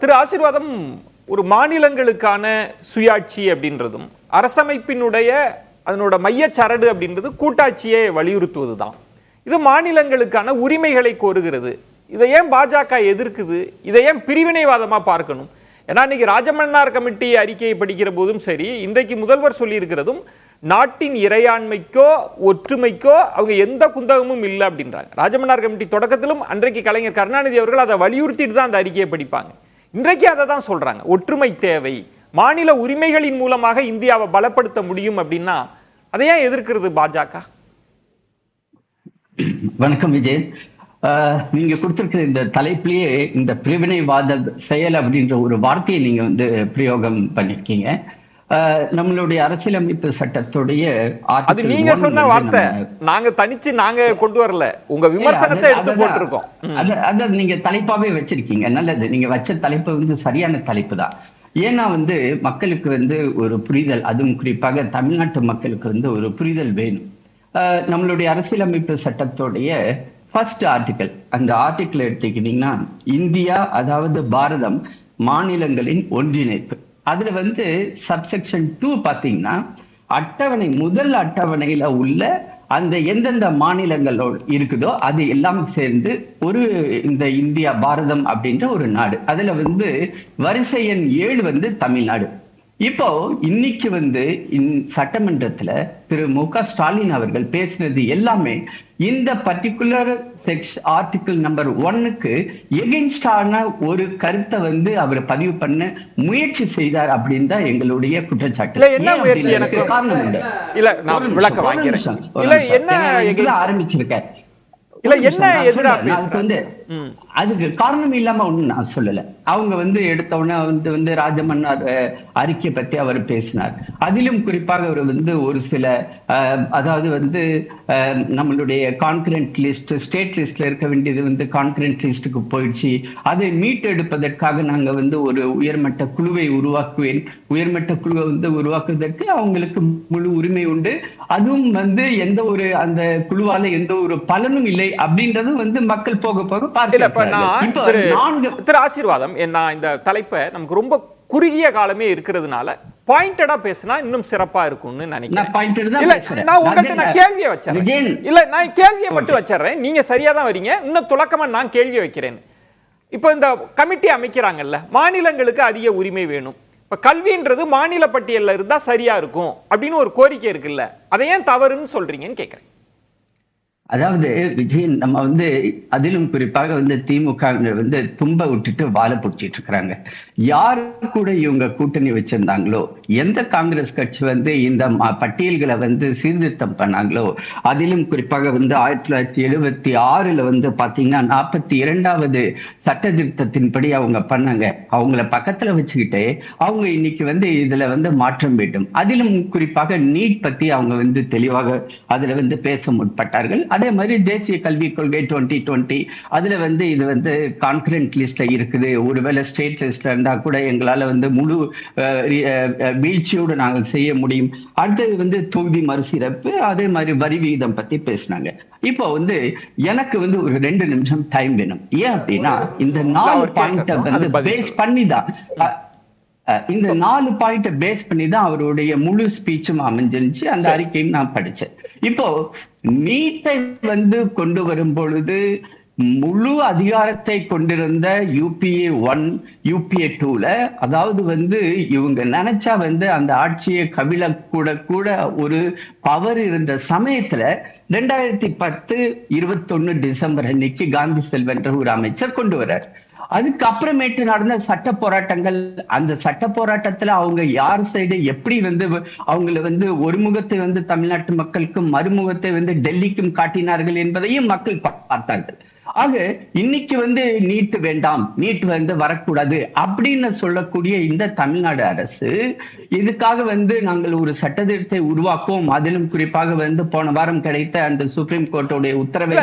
திரு ஆசீர்வாதம், ஒரு மாநிலங்களுக்கான சுயாட்சி அப்படின்றதும் அரசமைப்பினுடைய அதனோட மையச்சரடு அப்படின்றது கூட்டாட்சியை வலியுறுத்துவதுதான். இது மாநிலங்களுக்கான உரிமைகளை கோருகிறது. இதை ஏன் பாஜக எதிர்க்குது? இதை ஏன் பிரிவினைவாதமா பார்க்கணும்? ஏன்னா இன்னைக்கு ராஜமன்னார் கமிட்டி அறிக்கையை படிக்கிற போதும் சரி, இன்றைக்கு முதல்வர் சொல்லி இருக்கிறதும் நாட்டின் இறையாண்மைக்கோ ஒற்றுமைக்கோ அவங்க எந்த குந்தகமும் இல்லை அப்படின்றாங்க. ராஜமன்னார் கமிட்டி தொடக்கத்திலும் அன்றைக்கு கலைஞர் கருணாநிதி அவர்கள் அதை வலியுறுத்திட்டு தான் அந்த அறிக்கையை படிப்பாங்க. இன்றைக்கு அதை தான் சொல்றாங்க, ஒற்றுமை தேவை, மாநில உரிமைகளின் மூலமாக இந்தியாவை பலப்படுத்த முடியும் அப்படின்னா அதை ஏன் எதிர்க்கிறது பாஜக? வணக்கம் விஜய். நீங்க கொடுத்திருக்கிற இந்த தலைப்பிலேயே இந்த பிரிவினைவாத செயல் அப்படின்ற ஒரு வார்த்தையை நீங்க பிரயோகம் பண்ணிருக்கீங்க. நம்மளுடைய அரசியலமைப்பு சட்டத்துடைய அது நீங்க சொன்ன வார்த்தை, நாங்க தனிச்சு நாங்க கொண்டு வரல, உங்க விமர்சனத்தை எடுத்து போட்டிருக்கோம். அத நீங்க தலைப்பாவே வச்சிருக்கீங்க. நல்லது, நீங்க வச்ச தலைப்பு சரியான தலைப்பு தான். ஏன்னா மக்களுக்கு ஒரு புரிதல், அதுவும் குறிப்பாக தமிழ்நாட்டு மக்களுக்கு ஒரு புரிதல் வேணும். நம்மளுடைய அரசியலமைப்பு சட்டத்துடைய ஃபர்ஸ்ட் ஆர்டிக்கல், அந்த ஆர்டிக்கல் எடுத்துக்கிட்டீங்கன்னா, இந்தியா அதாவது பாரதம் மாநிலங்களின் ஒன்றிணைப்பு. அதுல சப்செக்ஷன் 2 பாத்தீங்கன்னா, அட்டவணை முதல் அட்டவணையில உள்ள அந்த எந்தெந்த மாநிலங்களோடு இருக்குதோ அது எல்லாம் சேர்ந்து ஒரு இந்த இந்தியா பாரதம் அப்படின்ற ஒரு நாடு. அதுல வரிசை எண் 7 தமிழ்நாடு. இப்போ இன்னைக்கு சட்டமன்றத்துல திரு மு.க. ஸ்டாலின் அவர்கள் பேசினது எல்லாமே இந்த பர்டிகுலர் ஆர்டிகிள் நம்பர் 1க்கு எகென்ஸ்டான ஒரு கருத்தை அவர் பதிவு பண்ண முயற்சி செய்தார் அப்படின்னு தான் எங்களுடைய குற்றச்சாட்டு. என்ன முயற்சி? எனக்கு காரணம் உண்டு. இல்ல நான் விளக்க வாங்கிறேன். இல்ல என்ன ஆரம்பிச்சிருக்க? இல்ல என்ன எதிரா அதுக்கு காரணம் இல்லாம ஒண்ணு நான் சொல்லல. அவங்க எடுத்த உடனே ராஜமன்னார் அறிக்கை பத்தி அவர் பேசினார். அதிலும் குறிப்பாக அவர் ஒரு சில அதாவது நம்மளுடைய கான்கரண்ட் லிஸ்ட், ஸ்டேட் லிஸ்ட்ல இருக்க வேண்டியது கான்கரண்ட் லிஸ்டுக்கு போயிடுச்சு. அதை மீட்டெடுப்பதற்காக நாங்க ஒரு உயர்மட்ட குழுவை உருவாக்குவேன். உயர்மட்ட குழுவை உருவாக்குவதற்கு அவங்களுக்கு முழு உரிமை உண்டு. அதுவும் எந்த ஒரு அந்த குழுவால எந்த ஒரு பலனும் இல்லை அப்படின்றது மக்கள் போக போக பார்க்க. திரு ஆசீர்வாதம், இந்த தலைப்பை நமக்கு ரொம்ப குறுகிய காலமே இருக்கிறதுனால பாயிண்டடா பேசினா இன்னும் சிறப்பா இருக்கும்னு நினைக்கிறேன். நான் உங்ககிட்ட கேள்வியை வச்சேன். இல்ல நான் கேள்வியை மட்டும் வச்சிடறேன், நீங்க சரியா தான் வரீங்க. இன்னும் துலக்கமா நான் கேள்வி வைக்கிறேன். இப்ப இந்த கமிட்டி அமைக்கிறாங்கல்ல, மாநிலங்களுக்கு அதிக உரிமை வேணும், இப்ப கல்வின்றது மாநில பட்டியல்ல இருந்தா சரியா இருக்கும் அப்படின்னு ஒரு கோரிக்கை இருக்குல்ல, அதை ஏன் தவறுன்னு சொல்றீங்கன்னு கேட்கிறேன். அதாவது விஜய், நம்ம அதிலும் குறிப்பாக திமுக தும்ப விட்டுட்டு வாழை பிடிச்சிட்டு இருக்கிறாங்க. யாரு கூட இவங்க கூட்டணி வச்சிருந்தாங்களோ, எந்த காங்கிரஸ் கட்சி இந்த பட்டியல்களை சீர்திருத்தம் பண்ணாங்களோ, அதிலும் குறிப்பாக 1976ல பாத்தீங்கன்னா 42வது சட்ட திருத்தத்தின்படி அவங்க பண்ணாங்க. அவங்கள பக்கத்துல வச்சுக்கிட்டு அவங்க இன்னைக்கு இதுல மாற்றம் வேண்டும். அதிலும் குறிப்பாக நீட் பத்தி அவங்க தெளிவாக அதுல பேச முற்பட்டார்கள். அதே மாதிரி தேசிய கல்விக் கொள்கை 2020 அதுல இது கான்கரண்ட் லிஸ்ட்ல இருக்குது. ஒருவேளை ஸ்டேட் லிஸ்ட்ல இருந்தா கூட எங்களால முழு வீழ்ச்சியோடு நாங்கள் செய்ய முடியும். அடுத்தது தொகுதி மறுசீரமைப்பு, அதே மாதிரி வரி விகிதம் பத்தி பேசினாங்க. இப்போ எனக்கு ஒரு 2 நிமிஷம் டைம் வேணும். ஏன் அப்படின்னா, இந்த 4 பாயிண்ட் பேஸ் பண்ணி தான் இந்த 4 பாயிண்ட் பேஸ் பண்ணி தான் அவருடைய முழு ஸ்பீச்சும் அமைஞ்சிருந்துச்சு. அந்த அறிக்கையும் நான் படிச்சேன். இப்போ நீட்டை கொண்டு வரும் பொழுது முழு அதிகாரத்தை கொண்டிருந்த UPA 1, UPA 2ல, அதாவது இவங்க நினைச்சா அந்த ஆட்சியை கவிழ கூட ஒரு பவர் இருந்த சமயத்துல 2010 21 டிசம்பர் அன்னைக்கு காந்தி செல்வன்ற ஒரு அமைச்சர் கொண்டு வர்றார். அதுக்கு அப்புறமேட்டு நடந்த சட்ட போராட்டங்கள், அந்த சட்ட போராட்டத்துல அவங்க யார் சைடு எப்படி அவங்கள ஒரு முகத்தை தமிழ்நாட்டு மக்களுக்கும் மறுமுகத்தை டெல்லிக்கும் காட்டினார்கள் என்பதையும் மக்கள் பார்த்தார்கள். ஆக இன்னைக்கு நீட் வேண்டாம், நீட் வரக்கூடாது அப்படின்னு சொல்லக்கூடிய இந்த தமிழ்நாடு அரசு இதுக்காக நாங்கள் ஒரு சட்டத்திட்டத்தை உருவாக்குவோம், அதிலும் குறிப்பாக போன வாரம் கிடைத்த அந்த சுப்ரீம் கோர்ட்டோட உத்தரவை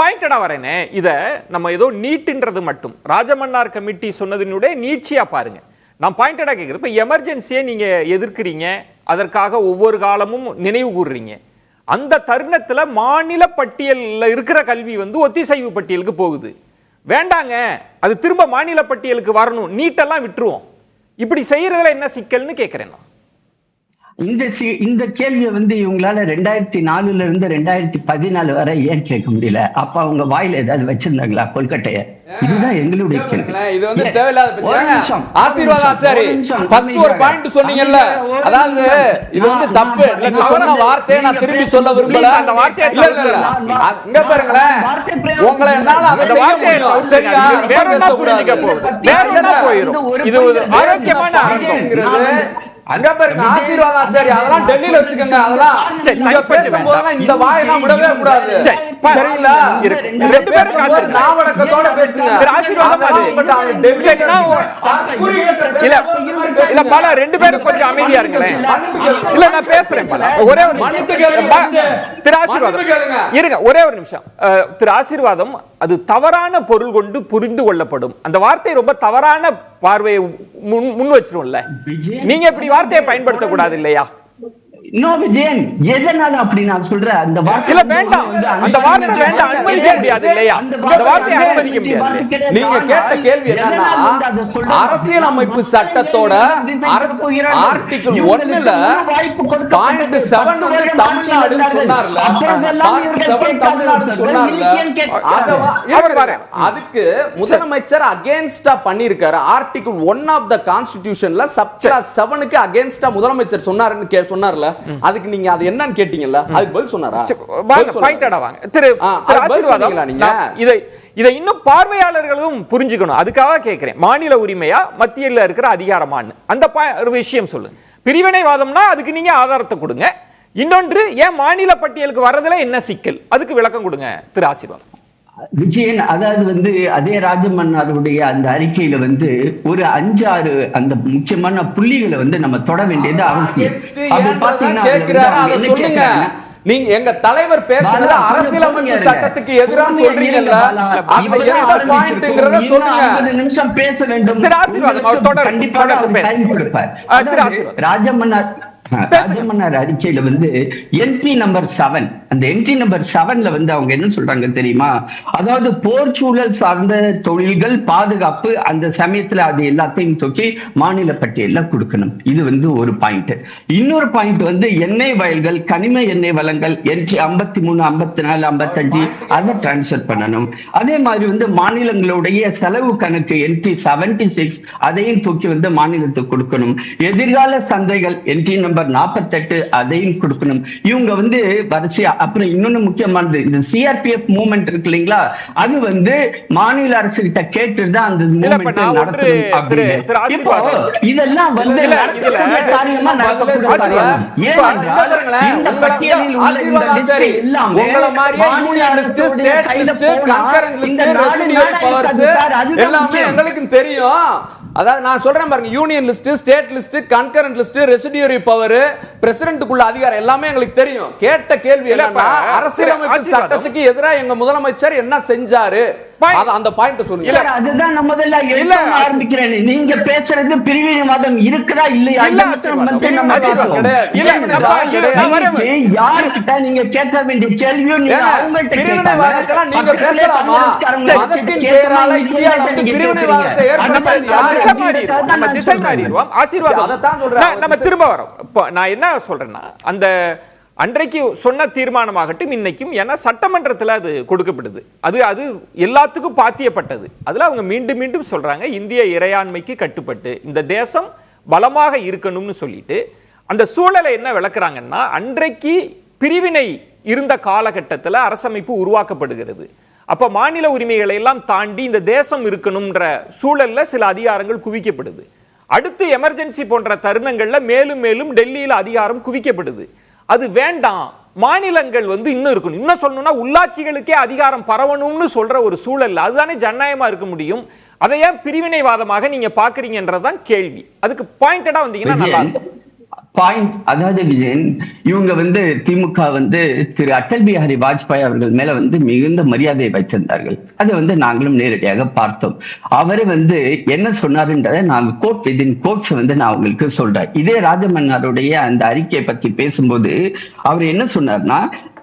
பாயிண்டடா வரேனே. இத நம்ம ஏதோ நீட்ன்றது மட்டும் ராஜமன்னார் கமிட்டி சொன்னதினுடைய நீட்சியா பாருங்க. நான் பாயிண்டடா கேட்கிறேன். இப்ப எமர்ஜென்சியை நீங்க எதிர்க்கிறீங்க, அதற்காக ஒவ்வொரு காலமும் நினைவு கூறுறீங்க. அந்த தருணத்துல மாநில பட்டியல்ல இருக்கிற கல்வி ஒத்திசைவு பட்டியலுக்கு போகுது. வேண்டாங்க அது திரும்ப மாநில பட்டியலுக்கு வரணும், நீட்டெல்லாம் விட்டுருவோம். இப்படி செய்யறதுல என்ன சிக்கல்னு கேட்கிறேன் நான். இந்த கேள்வியை வந்து இவங்களால 2004 இருந்து 2014 வரை ஏன் கேட்க முடியல? அப்ப அவங்க வாயில ஏதாவது வச்சிருந்தாங்களா கொல்கட்டைய? இதுதான் எங்களுடைய கேள்வி. இது வந்து தேவையில்லாத பிரச்சனை. ஆசீர்வாதம் ஆச்சாரி ஃபர்ஸ்ட் ஒரு பாயிண்ட் சொன்னீங்கல்ல, அதாவது இது வந்து தப்பு. நீங்க சொன்ன வார்த்தையை நான் திரும்பி சொல்ல விரும்பல. அந்த வார்த்தையை இல்ல இங்க பாருங்களேன், உங்களை என்னால அதை செய்ய முடியும். சரியா? வேற என்ன புரிஞ்சுக்க போகுது? வேற என்ன போயிடும்? இது ஒரு ஆரோக்கியமான ஆரம்பம். அங்க பாருங்க ஆசீர்வாதம் ஆச்சாரி, அதெல்லாம் டெல்லியில வச்சுக்கோங்க. அதெல்லாம் நீங்க பேசும்போது இந்த வாயெல்லாம் விடவே கூடாது. சரிங்களா? ரெண்டு பேரும் நாவடக்கத்தோட பேசுங்க. இல்ல பாலா, ரெண்டு பேரும் கொஞ்சம் அமைதியா இருங்களேன். இல்ல நான் பேசுறேன் பாலா, ஒரே ஒரு திரு ஆசீர்வாதம் இருங்க, ஒரே ஒரு நிமிஷம். திரு ஆசீர்வாதம், அது தவறான பொருள் கொண்டு புரிந்து கொள்ளப்படும். அந்த வார்த்தை ரொம்ப தவறான பார்வையை முன் வச்சிரும்ல. நீங்க இப்படி வார்த்தையை பயன்படுத்த கூடாது இல்லையா? நோ விஜயன், எதனால அப்படி நான் சொல்றேன்? அந்த வார்த்தை இல்ல வேண்டாம், அந்த வார்த்தை வேண்டாம், அனுமதிக்க முடியாது இல்லையா? அந்த வார்த்தையை அனுமதிக்க முடியாது. நீங்க கேட்ட கேள்வி என்னன்னா, அரசியலமைப்பு சட்டத்தோட ஆர்டிகிள் 1ல பாயிண்ட் 7 வந்து தமிழ்நாடுன்னு சொன்னார்ல, பாயிண்ட் 7 தமிழ்நாடுன்னு சொன்னார்ல, அதுக்கு முதலமைச்சர் அகைன்ஸ்டா பண்ணிருக்காரு. ஆர்டிகிள் 1 ஆஃப் த கான்ஸ்டிடியூஷன்ல சப்கிளாஸ் 7க்கு அகைன்ஸ்டா முதலமைச்சர் சொன்னார்ல, அதுக்கு நீங்க அது என்னன்னு கேட்டீங்கல்ல, அதுக்கு பதில் சொன்னாரா? திரு ஆசீர்வாதம், இதை இன்னும் பார்வையாளர்களும் புரிஞ்சுக்கணும். அதுக்காக கேட்கிறேன், மாநில உரிமையா மத்தியில் இருக்கிற அதிகாரமான்னு அந்த ஒரு விஷயம் சொல்லு. பிரிவினைவாதம்னா அதுக்கு நீங்க ஆதாரத்தை கொடுங்க. இன்னொன்று, ஏன் மாநில பட்டியலுக்கு வர்றதுல என்ன சிக்கல், அதுக்கு விளக்கம் கொடுங்க திரு ஆசீர்வாதம். விஜயன், அதாவது வந்து அதே ராஜமன்னாருடைய அந்த அறிக்கையில வந்து ஒரு 5-6 அந்த முக்கியமான புள்ளிகளை வந்து நம்ம தொட வேண்டியது அவசியம். அது பாத்தீங்கன்னா நீங்க எங்க தலைவர் பேசுறது அரசியலமைப்பு சட்டத்துக்கு எதிராக சொல்றீங்கல்ல, அது எந்த பாயிண்ட்ங்கறத சொல்லுங்க. 50 நிமிஷம் பேச வேண்டும். திரு ஆசீர்வாதம் அவர் தொடர் கண்டிப்பாக டைம் கொடுப்பார். ராஜமன்னார் அறிக்கையில வந்து என்ட்ரி நம்பர் 7, அந்த என்ட்ரி நம்பர் 7ல வந்து அவங்க என்ன சொல்றாங்க தெரியுமா? அதாவது போர் சூழல் சார்ந்த தொழில்கள் பாதுகாப்பு, அந்த சமயத்துல அது எல்லாத்தையும் தூக்கி மாநில பட்டியல கொடுக்கணும். இது வந்து ஒரு பாயிண்ட். இன்னொரு பாயிண்ட் வந்து எண்ணெய் வயல்கள், கனிம எண்ணெய் வளங்கள் என்ட்ரி 53, 54, 55 அதை டிரான்ஸ்ஃபர் பண்ணணும். அதே மாதிரி வந்து மாநிலங்களுடைய செலவு கணக்கு என்ட்ரி 76 அதையும் தூக்கி வந்து மாநிலத்துக்கு கொடுக்கணும். எதிர்கால சந்தைகள் என்ட்ரி நம்பர் 48 அதையும் கொடுக்கணும். இவங்க வந்து வரிசையா. அப்புறம் இன்னொன்னு முக்கியமானது, இந்த சிஆர்பிஎஃப் மூவ்மெண்ட் இருக்கு இல்லைங்களா, அது வந்து மாநில அரசு கிட்ட கேட்டுதான் அந்த மூவ்மெண்ட் நடத்தணும் அப்படின்னு. இப்போ இதெல்லாம் வந்து காரியமா நடக்கக்கூடாது. இந்த பட்டியலில் உள்ள இந்த லிஸ்ட் எல்லாமே union list, state list, concurrent list, residuary powers எல்லாமே எங்களுக்கு தெரியும். அதாவது நான் சொல்றேன் பாருங்க, union list, state list, concurrent list, residuary power, பிரசிடென்ட்க்குள்ள அதிகாரம் எல்லாமே எங்களுக்கு தெரியும். கேட்ட கேள்வி என்னன்னா, அரசியலமைப்பு சட்டத்துக்கு எதிராக எங்க முதலமைச்சர் என்ன செஞ்சாரு, அந்த பாயிண்ட் சொல்லுங்க. அதுதான் நம்ம முதல்ல ஆரம்பிக்கிறேன். நீங்க பேசுறது பிரிவினைவாதம் இருக்குதா இல்லையா? யாருக்கிட்ட நீங்க கேட்க வேண்டிய கேள்வியும் பிரிவினைவாதத்தெல்லாம் நீங்க பேசலாமா? மதத்தின் பேரால இந்தியால வந்து பிரிவினைவாதத்தை ஏற்படுத்தியது திசை மாறிடுவோம். ஆசீர்வாதம், அதைத்தான் சொல்றேன். நம்ம திரும்ப வரோம். நான் என்ன சொல்றேன்னா, அந்த அன்றைக்கு சொன்ன தீர்மானமாகட்டும் இன்னைக்கும், ஏன்னா சட்டமன்றத்தில் அது கொடுக்கப்படுது, அது எல்லாத்துக்கும் பாத்தியப்பட்டது. அதுல அவங்க மீண்டும் மீண்டும் சொல்றாங்க, இந்திய இறையாண்மைக்கு கட்டுப்பட்டு இந்த தேசம் பலமாக இருக்கணும்னு சொல்லிட்டு அந்த சூழலை என்ன விளக்குறாங்கன்னா, அன்றைக்கு பிரிவினை இருந்த காலகட்டத்தில் அரசமைப்பு உருவாக்கப்படுகிறது. அப்ப மாநில உரிமைகளை எல்லாம் தாண்டி இந்த தேசம் இருக்கணும்ன்ற சூழல்ல சில அதிகாரங்கள் குவிக்கப்படுது. அடுத்து எமர்ஜென்சி போன்ற தருணங்கள்ல மேலும் மேலும் டெல்லியில அதிகாரம் குவிக்கப்படுது. அது வேண்டாம், மாநிலங்கள் வந்து இன்னும் இருக்கணும். இன்னும் சொல்லணும்னா உள்ளாட்சிகளுக்கே அதிகாரம் பரவணும்னு சொல்ற ஒரு சூழல், அதுதானே ஜனநாயகமா இருக்க முடியும். அதை ஏன் பிரிவினைவாதமாக நீங்க பாக்குறீங்கன்றதான் கேள்வி. அதுக்கு பாயிண்டடா வந்தீங்கன்னா நல்லா இருக்கும். பாயிண்ட், அதாவது விஜயன், இவங்க வந்து திமுக வந்து திரு அடல் பிஹாரி வாஜ்பாய் அவர்கள் மேல வந்து மிகுந்த மரியாதையை வைத்திருந்தார்கள். அதை வந்து நாங்களும் நேரடியாக பார்த்தோம். அவரு வந்து என்ன சொன்னாருன்றதை நாங்க கோட்ஸ் வந்து நான் உங்களுக்கு சொல்றேன். இதே ராஜமன்னாருடைய அந்த அறிக்கையை பத்தி பேசும்போது அவர் என்ன சொன்னார்னா,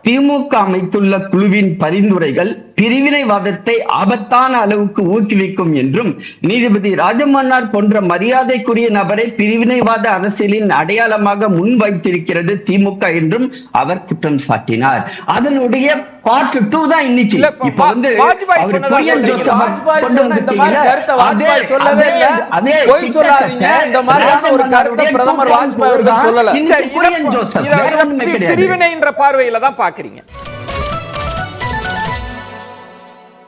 திமுக அமைத்துள்ள குழுவின் பரிந்துரைகள் பிரிவினைவாதத்தை ஆபத்தான அளவுக்கு ஊக்குவிக்கும் என்றும் நீதிபதி ராஜமன்னார் போன்ற மரியாதைக்குரிய நபரை பிரிவினைவாத அரசியலின் அடையாளமாக முன்வைத்திருக்கிறது திமுக என்றும் அவர் குற்றம் சாட்டினார். அதனுடைய பார்ட் 2 தான் இன்னைக்கு. இப்ப வந்து வாஜ்பாய் சொன்னதா சொல்றீங்க. வாஜ்பாய் சொன்ன இந்த மாதிரி கருத்தை வாஜ்பாய் சொல்லவே இல்ல. போய் சொல்லாதீங்க. இந்த மாதிரியான ஒரு கருத்தை பிரதமர் வாஜ்பாய் அவர்கள் சொல்லல. பிரிவினை என்ற பார்வையில தான் பாக்குறீங்க.